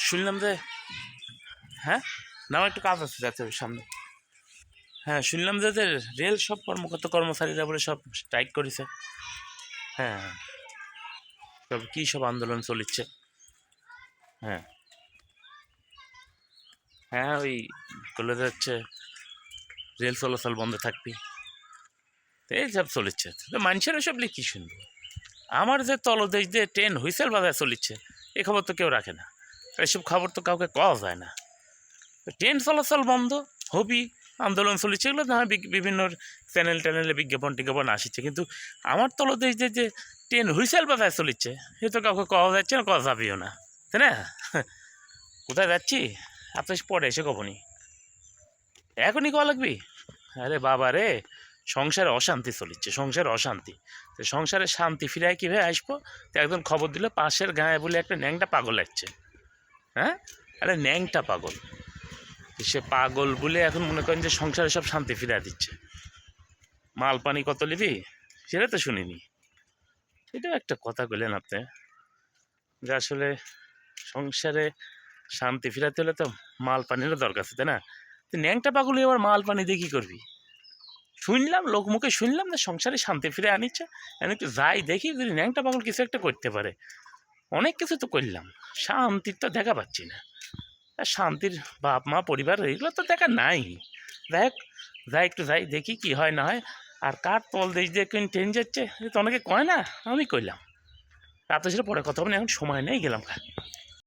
শুনলাম যে হ্যাঁ না আমার একটু কাজ আছে যাচ্ছে সামনে। হ্যাঁ শুনলাম যে রেল সব কর্মকর্তা কর্মচারীরা বলে সব স্ট্রাইক করেছে। হ্যাঁ হ্যাঁ সব কী সব আন্দোলন চলিচ্ছে। হ্যাঁ হ্যাঁ ওই করলে যাচ্ছে রেল চলাচল বন্ধ থাকবি, এই সব চলিচ্ছে। মানুষের ওসব কী শুনবো? আমার যে তলদেশ দিয়ে ট্রেন হুইসেল বাজায় চলিচ্ছে এই খবর তো কেউ রাখে না, এসব খবর তো কাউকে কওয়া যায় না। ট্রেন চলাচল বন্ধ হবি, আন্দোলন চলেছে, এগুলো না হয় বিভিন্ন চ্যানেল ট্যানেলে বিজ্ঞাপন টিজ্ঞাপন আসছে, কিন্তু আমার তলদেশ দিয়ে যে ট্রেন হুইসেল বাজায় চলিচ্ছে এ তো কাউকে কওয়া যাচ্ছে না, কওয়া যাবেও না, তাই না? কোথায় যাচ্ছি আপনার পরে এসে কখনই এখনই কওয়া লাগবি? আরে বাবা রে, সংসারে অশান্তি চলিচ্ছে, সংসারে অশান্তি। তো সংসারে শান্তি ফিরায় কীভাবে আসবো? তো একজন খবর দিল পাশের গায়ে বলে একটা ন্যাংটা পাগল আসছে। হ্যাঁ, আরে ন্যাংটা পাগল, সে পাগল বলে এখন মনে করেন যে সংসারে সব শান্তি ফিরিয়ে দিচ্ছে। মাল পানি কত নিবি সেটা তো শুনিনি। এটাও একটা কথা কইলেন আপনি, যে আসলে সংসারে শান্তি ফিরাতে হলে তো মাল পানিরও দরকার আছে, তাই না? তো ন্যাংটা পাগল আবার মাল পানি দিয়ে কী করবি? শুনলাম লোকমুখে শুনলাম যে সংসারে শান্তি ফিরে আনিচ্ছে, আমি একটু যাই দেখি যদি ন্যাংটা পাগল কিছু একটা করতে পারে। অনেক কিছু তো করলাম, শান্তির তো দেখা পাচ্ছি না। আর শান্তির বাপ মা পরিবার এগুলো তো দেখা নাই। দেখ যাই একটু যাই দেখি কি হয় না হয়। আর কার তল দেশ দিয়ে ট্রেন যাচ্ছে তো অনেকে কয় না, আমি কইলাম। আপনার সাথে পরে কথা বলে এখন সময় নেই, গেলাম।